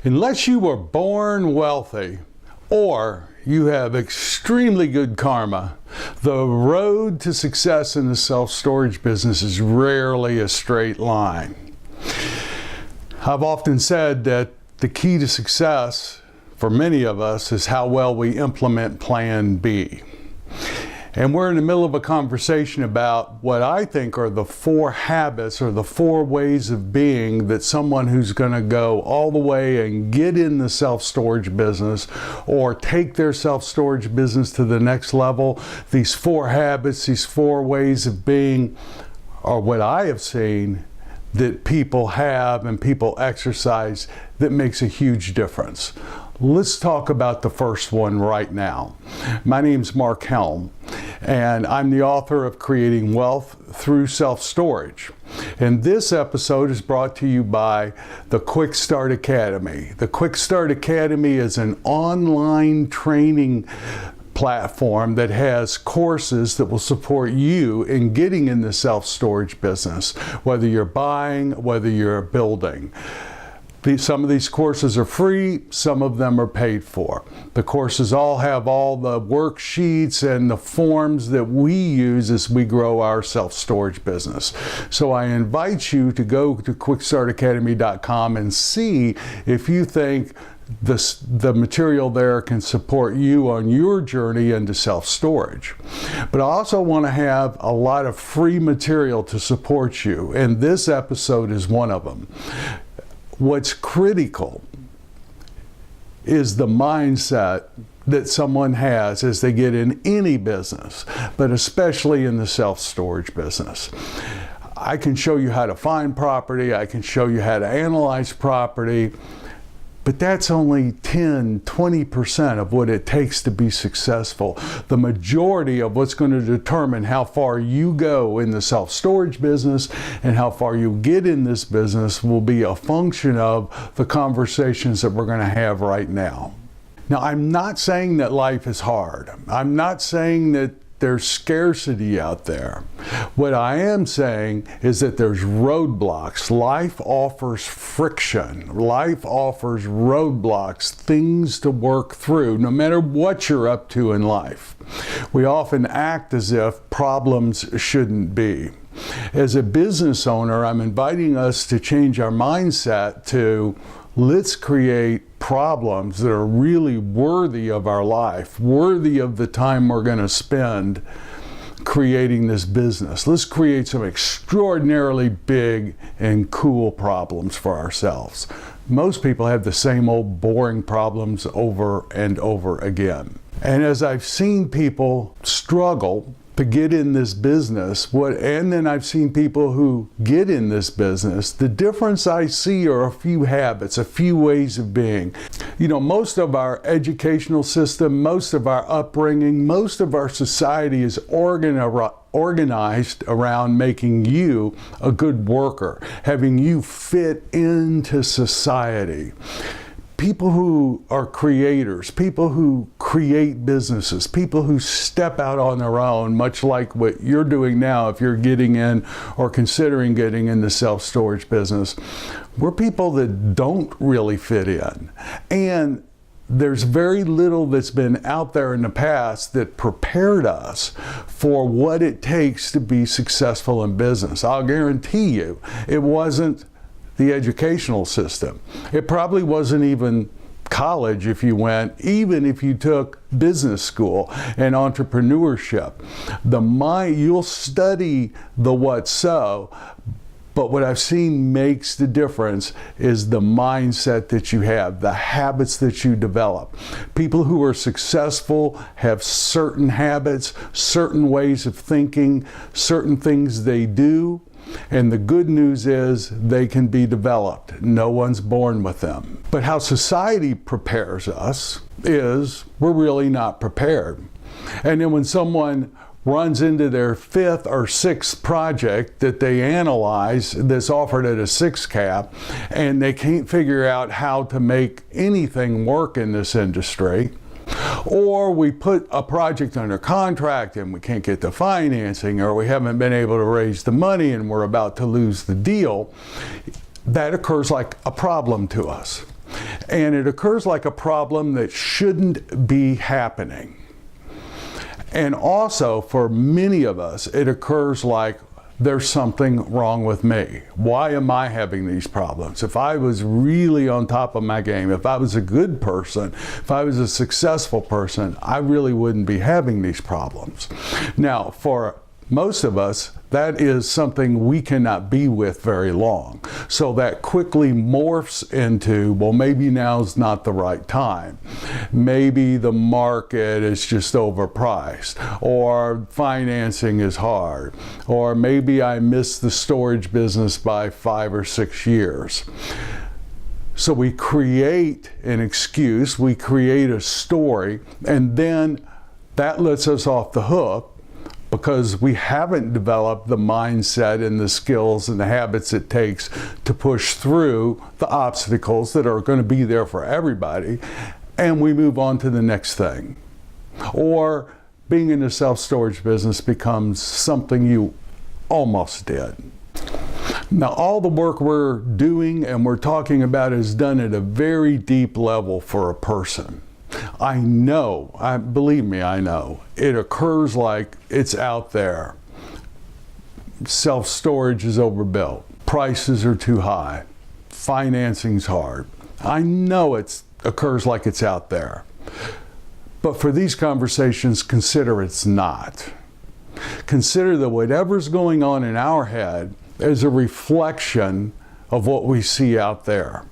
Unless you were born wealthy or you have extremely good karma, the road to success in the self-storage business is rarely a straight line. I've often said that the key to success for many of us is how well we implement Plan B. And we're in the middle of a conversation about what I think are the 4 habits or the 4 ways of being that someone who's going to go all the way and get in the self-storage business or take their self-storage business to the next level. These 4 habits, these 4 ways of being are what I have seen that people have and people exercise that makes a huge difference. Let's talk about the first one right now. My name's Mark Helm, and I'm the author of Creating Wealth Through Self-Storage. And this episode is brought to you by the Quick Start Academy. The Quick Start Academy is an online training platform that has courses that will support you in getting in the self-storage business, whether you're buying, whether you're building. Some of these courses are free, some of them are paid for. The courses all have all the worksheets and the forms that we use as we grow our self-storage business. So I invite you to go to quickstartacademy.com and see if you think the material there can support you on your journey into self-storage. But I also want to have a lot of free material to support you, and this episode is one of them. What's critical is the mindset that someone has as they get in any business, but especially in the self-storage business. I can show you how to find property, I can show you how to analyze property, but that's only 10-20% of what it takes to be successful. The majority of what's going to determine how far you go in the self-storage business and how far you get in this business will be a function of the conversations that we're going to have right now. Now, I'm not saying that life is hard. I'm not saying that there's scarcity out there. What I am saying is that there's roadblocks. Life offers friction. Life offers roadblocks, things to work through, no matter what you're up to in life. We often act as if problems shouldn't be. As a business owner, I'm inviting us to change our mindset to let's create problems that are really worthy of our life, worthy of the time we're going to spend creating this business. Let's create some extraordinarily big and cool problems for ourselves. Most people have the same old boring problems over and over again. And as I've seen people struggle to get in this business, and then I've seen people who get in this business, the difference I see are a few habits, a few ways of being. You know, most of our educational system, most of our upbringing, most of our society is organized around making you a good worker, having you fit into society. People who are creators, people who create businesses, people who step out on their own, much like what you're doing now if you're getting in or considering getting in the self-storage business, we're people that don't really fit in. And there's very little that's been out there in the past that prepared us for what it takes to be successful in business. I'll guarantee you, it wasn't the educational system. It probably wasn't even college if you went, even if you took business school and entrepreneurship. You'll study the what so, but what I've seen makes the difference is the mindset that you have, the habits that you develop. People who are successful have certain habits, certain ways of thinking, certain things they do. And the good news is they can be developed. No one's born with them. But how society prepares us is we're really not prepared. And then when someone runs into their 5th or 6th project that they analyze that's offered at a 6 cap, and they can't figure out how to make anything work in this industry, or we put a project under contract and we can't get the financing, or we haven't been able to raise the money and we're about to lose the deal, that occurs like a problem to us. And it occurs like a problem that shouldn't be happening. And also, for many of us, it occurs like there's something wrong with me. Why am I having these problems? If I was really on top of my game, if I was a good person, if I was a successful person, I really wouldn't be having these problems. Now, for most of us, that is something we cannot be with very long. So that quickly morphs into, well, maybe now's not the right time. Maybe the market is just overpriced, or financing is hard, or maybe I missed the storage business by 5 or 6 years. So we create an excuse, we create a story, and then that lets us off the hook, because we haven't developed the mindset and the skills and the habits it takes to push through the obstacles that are going to be there for everybody, and we move on to the next thing. Or being in the self-storage business becomes something you almost did. Now, all the work we're doing and we're talking about is done at a very deep level for a person. I know, believe me, I know, it occurs like it's out there. Self-storage is overbuilt. Prices are too high. Financing's hard. I know it occurs like it's out there. But for these conversations, consider it's not. Consider that whatever's going on in our head is a reflection of what we see out there.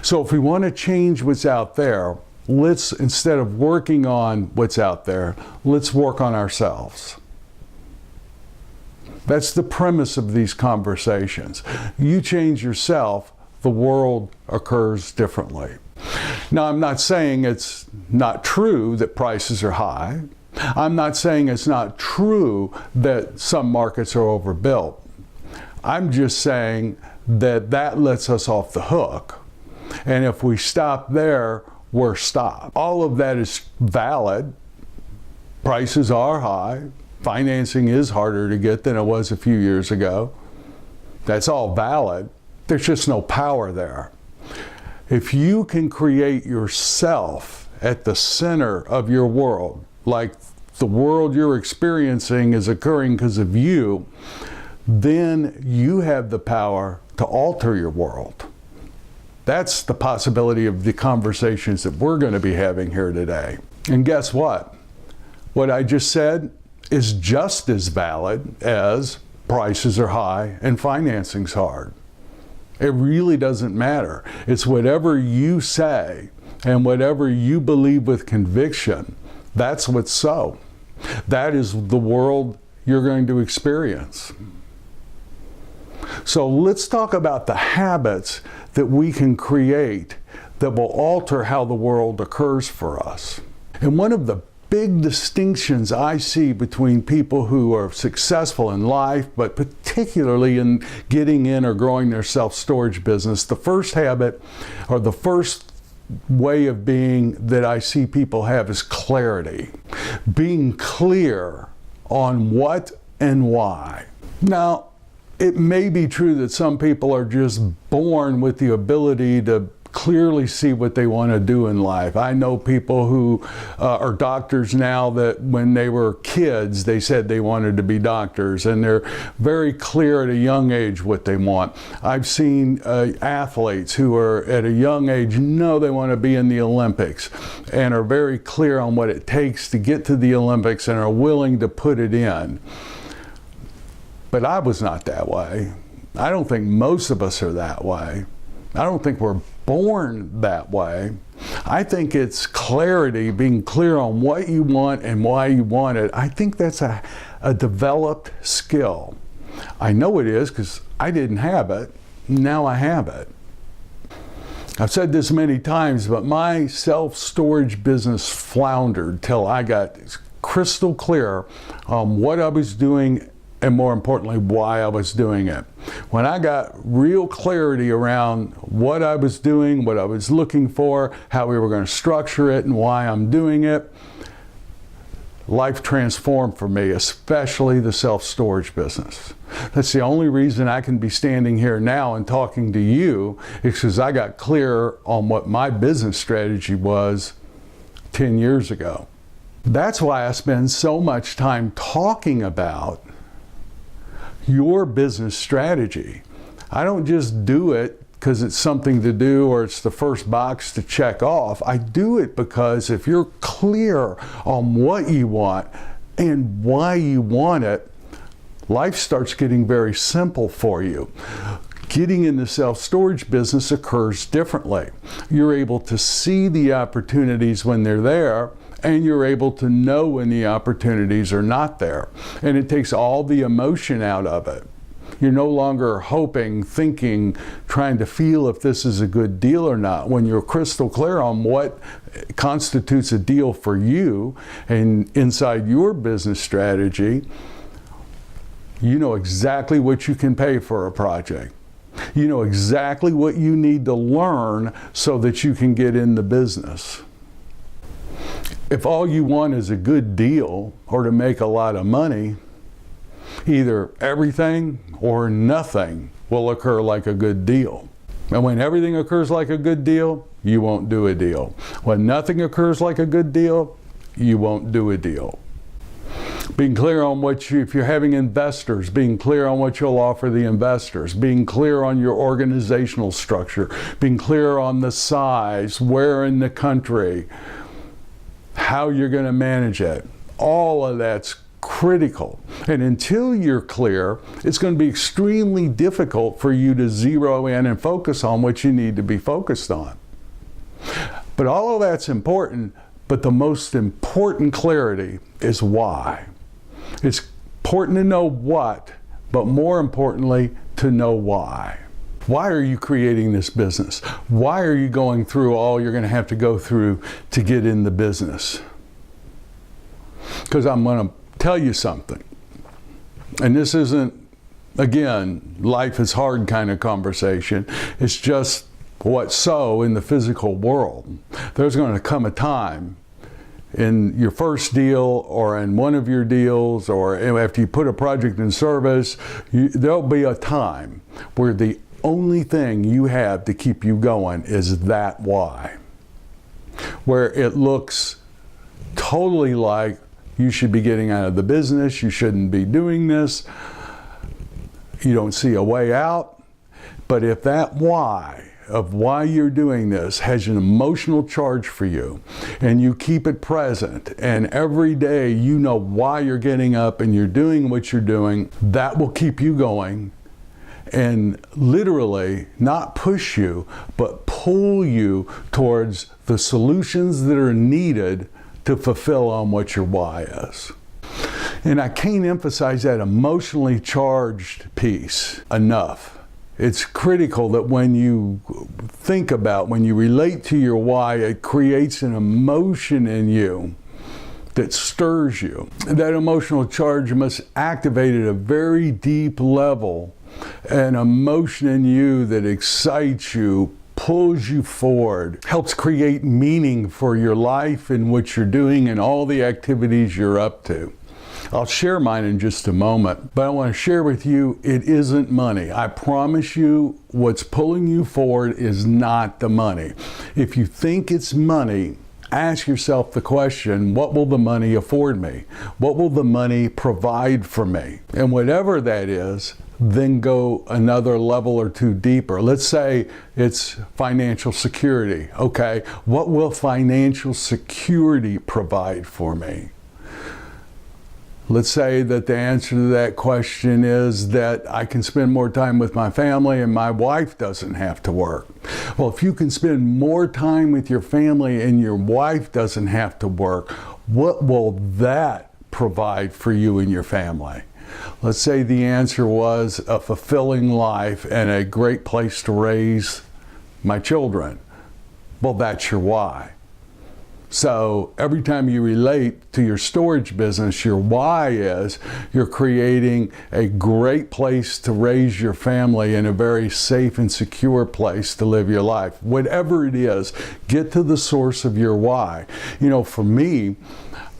So if we want to change what's out there, let's, instead of working on what's out there, let's work on ourselves. That's the premise of these conversations. You change yourself, the world occurs differently. Now, I'm not saying it's not true that prices are high. I'm not saying it's not true that some markets are overbuilt. I'm just saying that that lets us off the hook. And if we stop there, we're stopped. All of that is valid. Prices are high. Financing is harder to get than it was a few years ago. That's all valid. There's just no power there. If you can create yourself at the center of your world, like the world you're experiencing is occurring because of you, then you have the power to alter your world. That's the possibility of the conversations that we're going to be having here today. And guess what? What I just said is just as valid as prices are high and financing's hard. It really doesn't matter. It's whatever you say and whatever you believe with conviction, that's what's so. That is the world you're going to experience. So let's talk about the habits that we can create that will alter how the world occurs for us. And one of the big distinctions I see between people who are successful in life, but particularly in getting in or growing their self-storage business, the first habit or the first way of being that I see people have is clarity. Being clear on what and why. Now, it may be true that some people are just born with the ability to clearly see what they want to do in life. I know people who are doctors now that when they were kids, they said they wanted to be doctors, and they're very clear at a young age what they want. I've seen athletes who are at a young age know they want to be in the Olympics and are very clear on what it takes to get to the Olympics and are willing to put it in. But I was not that way. I don't think most of us are that way. I don't think we're born that way. I think it's clarity, being clear on what you want and why you want it. I think that's a developed skill. I know it is because I didn't have it. Now I have it. I've said this many times, but my self-storage business floundered till I got crystal clear on what I was doing and, more importantly, why I was doing it. When I got real clarity around what I was doing, what I was looking for, how we were going to structure it, and why I'm doing it, life transformed for me, especially the self-storage business. That's the only reason I can be standing here now and talking to you, is because I got clear on what my business strategy was 10 years ago. That's why I spend so much time talking about your business strategy. I don't just do it because it's something to do or it's the first box to check off. I do it because if you're clear on what you want and why you want it, life starts getting very simple for you. Getting in the self-storage business occurs differently. You're able to see the opportunities when they're there, and you're able to know when the opportunities are not there. And it takes all the emotion out of it. You're no longer hoping, thinking, trying to feel if this is a good deal or not. When you're crystal clear on what constitutes a deal for you and inside your business strategy, you know exactly what you can pay for a project. You know exactly what you need to learn so that you can get in the business. If all you want is a good deal or to make a lot of money, either everything or nothing will occur like a good deal. And when everything occurs like a good deal, you won't do a deal. When nothing occurs like a good deal, you won't do a deal. Being clear on if you're having investors, being clear on what you'll offer the investors, being clear on your organizational structure, being clear on the size, where in the country, how you're going to manage it. All of that's critical. And until you're clear, it's going to be extremely difficult for you to zero in and focus on what you need to be focused on. But all of that's important, but the most important clarity is why. It's important to know what, but more importantly, to know why. Why are you creating this business? Why are you going through all you're going to have to go through to get in the business? Because I'm going to tell you something. And this isn't, again, life is hard kind of conversation. It's just what's so in the physical world. There's going to come a time in your first deal or in one of your deals or after you put a project in service, there'll be a time where the only thing you have to keep you going is that why. Where it looks totally like you should be getting out of the business, you shouldn't be doing this, you don't see a way out. But if that why of why you're doing this has an emotional charge for you and you keep it present and every day you know why you're getting up and you're doing what you're doing, that will keep you going and literally not push you but pull you towards the solutions that are needed to fulfill on what your why is. And I can't emphasize that emotionally charged piece enough. It's critical that when you think about, when you relate to your why, it creates an emotion in you that stirs you. That emotional charge must activate at a very deep level an emotion in you that excites you, pulls you forward, helps create meaning for your life and what you're doing and all the activities you're up to. I'll share mine in just a moment, but I want to share with you it isn't money. I promise you what's pulling you forward is not the money. If you think it's money, ask yourself the question, what will the money afford me? What will the money provide for me? And whatever that is, then go another level or two deeper. Let's say it's financial security. Okay, what will financial security provide for me? Let's say that the answer to that question is that I can spend more time with my family and my wife doesn't have to work. Well, if you can spend more time with your family and your wife doesn't have to work, what will that provide for you and your family? Let's say the answer was a fulfilling life and a great place to raise my children. Well, that's your why. So every time you relate to your storage business, your why is you're creating a great place to raise your family and a very safe and secure place to live your life. Whatever it is, get to the source of your why. You know, for me,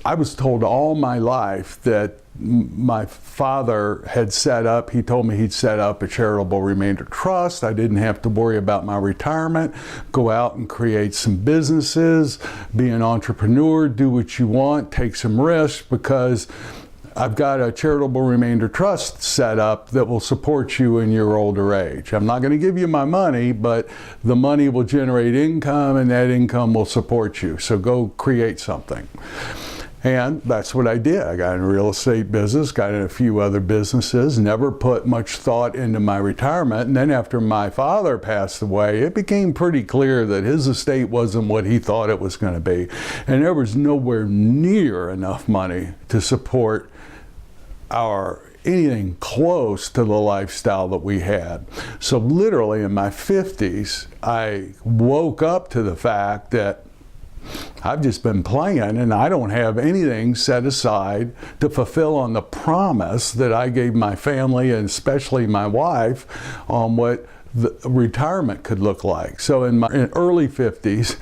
I was told all my life that my father had set up, he told me he'd set up a charitable remainder trust. I didn't have to worry about my retirement, go out and create some businesses, be an entrepreneur, do what you want, take some risks, because I've got a charitable remainder trust set up that will support you in your older age. I'm not going to give you my money, but the money will generate income, and that income will support you. So go create something. And that's what I did. I got in a real estate business, got in a few other businesses, never put much thought into my retirement. And then after my father passed away, it became pretty clear that his estate wasn't what he thought it was going to be. And there was nowhere near enough money to support anything close to the lifestyle that we had. So literally in my 50s, I woke up to the fact that I've just been playing and I don't have anything set aside to fulfill on the promise that I gave my family, and especially my wife, on what the retirement could look like. So in my early 50s,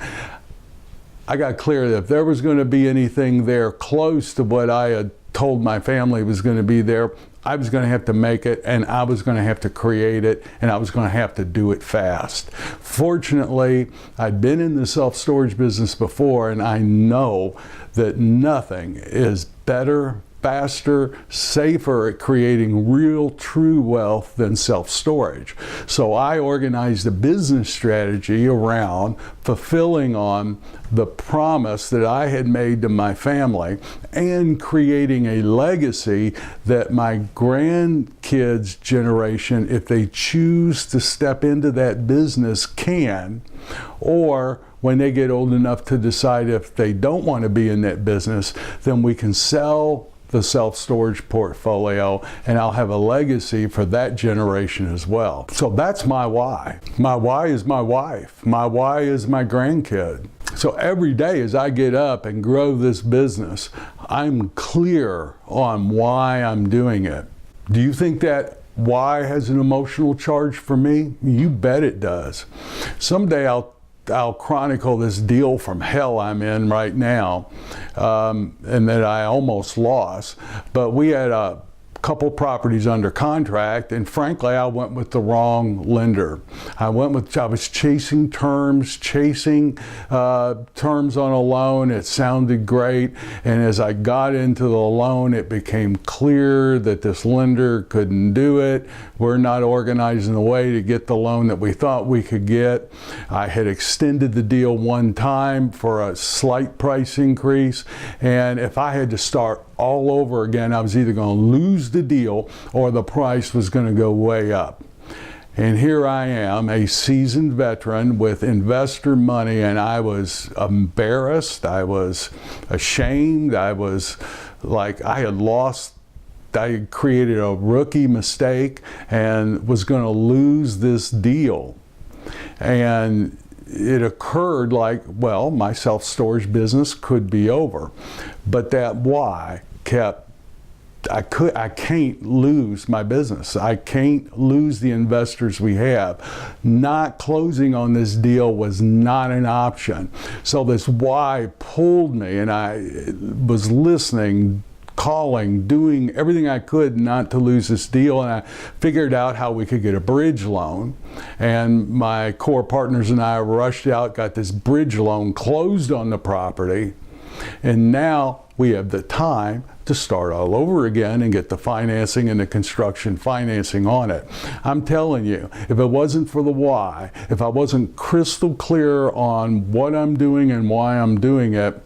I got clear that if there was going to be anything there close to what I had told my family was going to be there, I was going to have to make it, and I was going to have to create it, and I was going to have to do it fast. Fortunately, I'd been in the self-storage business before, and I know that nothing is better, faster, safer at creating real, true wealth than self-storage. So I organized a business strategy around fulfilling on the promise that I had made to my family and creating a legacy that my grandkids' generation, if they choose to step into that business, can, or when they get old enough to decide if they don't want to be in that business, then we can sell the self-storage portfolio, and I'll have a legacy for that generation as well. So that's my why. My why is my wife. My why is my grandkid. So every day as I get up and grow this business, I'm clear on why I'm doing it. Do you think that why has an emotional charge for me? You bet it does. Someday I'll chronicle this deal from hell I'm in right now, and that I almost lost. But we had a couple properties under contract, and frankly, I went with the wrong lender. I was chasing terms on a loan. It sounded great, and as I got into the loan, it became clear that this lender couldn't do it. We're not organized in a way to get the loan that we thought we could get. I had extended the deal one time for a slight price increase, and if I had to start all over again, I was either going to lose the deal or the price was going to go way up. And here I am, a seasoned veteran with investor money, and I was embarrassed, I was ashamed, I was like I had lost. I created a rookie mistake and was going to lose this deal. And it occurred like, well, my self-storage business could be over. But that why kept, I can't lose my business. I can't lose the investors we have. Not closing on this deal was not an option. So this why pulled me, and I was listening, calling, doing everything I could not to lose this deal, and I figured out how we could get a bridge loan. And my core partners and I rushed out, got this bridge loan, closed on the property, and now we have the time to start all over again and get the financing and the construction financing on it. I'm telling you, if it wasn't for the why, if I wasn't crystal clear on what I'm doing and why I'm doing it,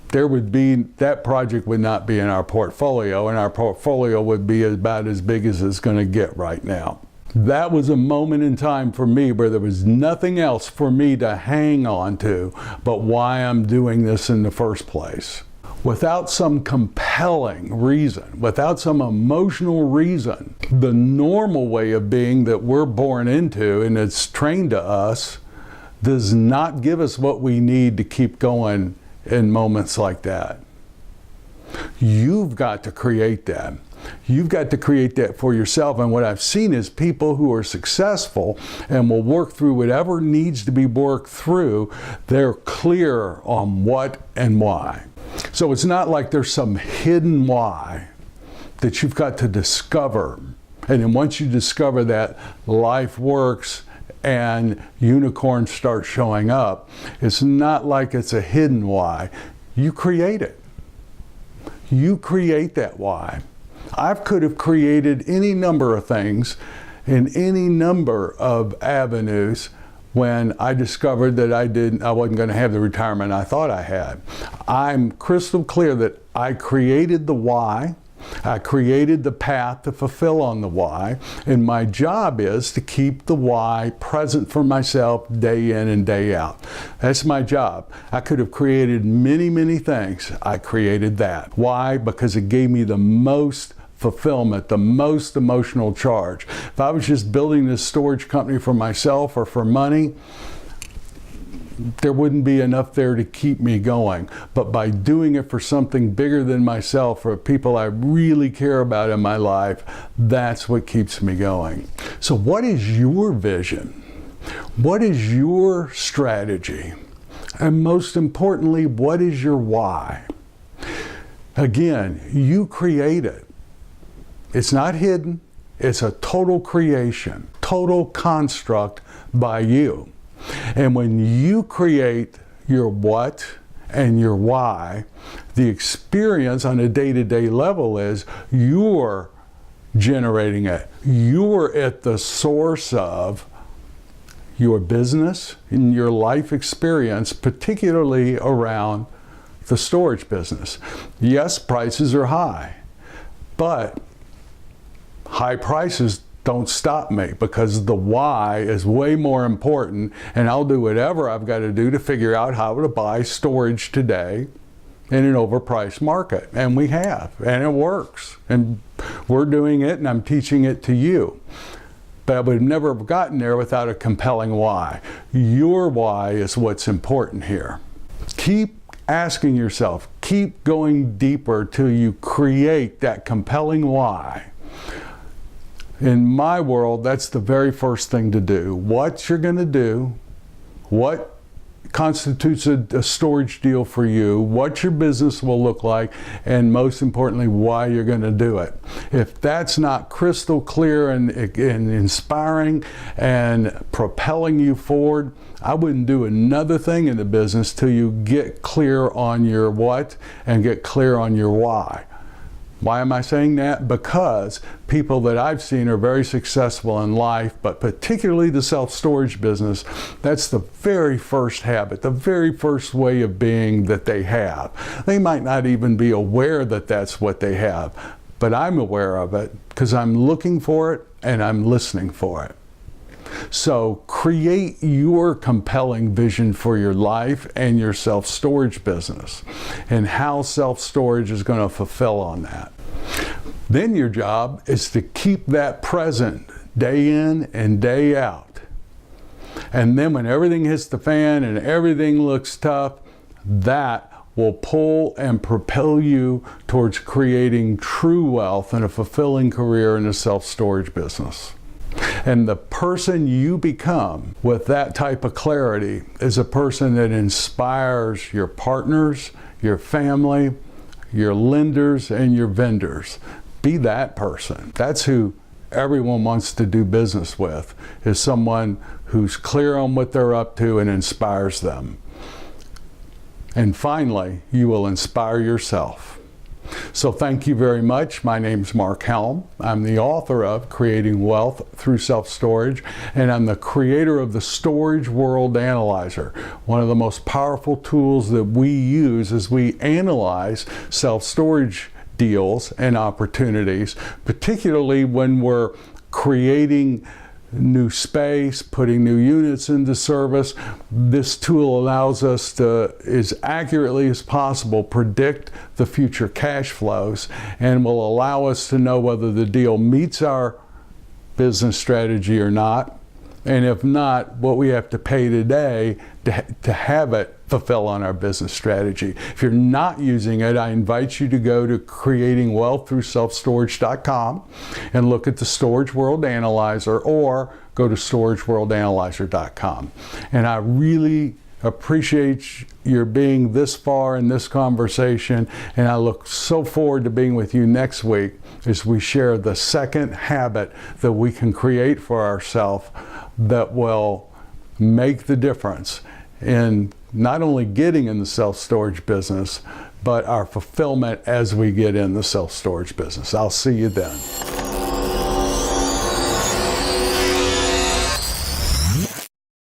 that project would not be in our portfolio, and our portfolio would be about as big as it's going to get right now. That was a moment in time for me where there was nothing else for me to hang on to but why I'm doing this in the first place. Without some compelling reason, without some emotional reason, the normal way of being that we're born into and it's trained to us does not give us what we need to keep going in moments like that. You've got to create that. You've got to create that for yourself. And what I've seen is people who are successful and will work through whatever needs to be worked through, they're clear on what and why. So it's not like there's some hidden why that you've got to discover. And then once you discover that, life works and unicorns start showing up. It's not like it's a hidden why. You create it. You create that why. I could have created any number of things in any number of avenues when I discovered that I wasn't going to have the retirement I thought I had. I'm crystal clear that I created the why. I created the path to fulfill on the why, and my job is to keep the why present for myself day in and day out. That's my job. I could have created many, many things. I created that. Why? Because it gave me the most fulfillment, the most emotional charge. If I was just building this storage company for myself or for money, there wouldn't be enough there to keep me going. But by doing it for something bigger than myself, for people I really care about in my life, that's what keeps me going. So what is your vision? What is your strategy? And most importantly, what is your why? Again, you create it. It's not hidden. It's a total creation, total construct by you. And when you create your what and your why, the experience on a day-to-day level is you're generating it. You're at the source of your business and your life experience, particularly around the storage business. Yes, prices are high, but high prices don't stop me, because the why is way more important, and I'll do whatever I've got to do to figure out how to buy storage today in an overpriced market. And we have, and it works. And we're doing it, and I'm teaching it to you. But I would have never gotten there without a compelling why. Your why is what's important here. Keep asking yourself, keep going deeper till you create that compelling why. In my world, that's the very first thing to do. What you're going to do, what constitutes a storage deal for you, what your business will look like, and most importantly, why you're going to do it. If that's not crystal clear and inspiring and propelling you forward, I wouldn't do another thing in the business till you get clear on your what and get clear on your why. Why am I saying that? Because people that I've seen are very successful in life, but particularly the self-storage business, that's the very first habit, the very first way of being that they have. They might not even be aware that that's what they have, but I'm aware of it because I'm looking for it and I'm listening for it. So create your compelling vision for your life and your self-storage business and how self-storage is going to fulfill on that. Then your job is to keep that present day in and day out. And then when everything hits the fan and everything looks tough, that will pull and propel you towards creating true wealth and a fulfilling career in the self-storage business. And the person you become with that type of clarity is a person that inspires your partners, your family, your lenders, and your vendors. Be that person. That's who everyone wants to do business with, is someone who's clear on what they're up to and inspires them. And finally, you will inspire yourself. So thank you very much. My name's Mark Helm. I'm the author of Creating Wealth Through Self-Storage, and I'm the creator of the Storage World Analyzer, one of the most powerful tools that we use as we analyze self-storage deals and opportunities, particularly when we're creating new space, putting new units into service. This tool allows us to, as accurately as possible, predict the future cash flows and will allow us to know whether the deal meets our business strategy or not. And if not, what we have to pay today to have it fulfill on our business strategy. If you're not using it, I invite you to go to creatingwealththroughselfstorage.com and look at the Storage World Analyzer, or go to storageworldanalyzer.com. And I really appreciate your being this far in this conversation, and I look so forward to being with you next week as we share the second habit that we can create for ourselves that will make the difference in not only getting in the self-storage business, but our fulfillment as we get in the self-storage business. I'll see you then.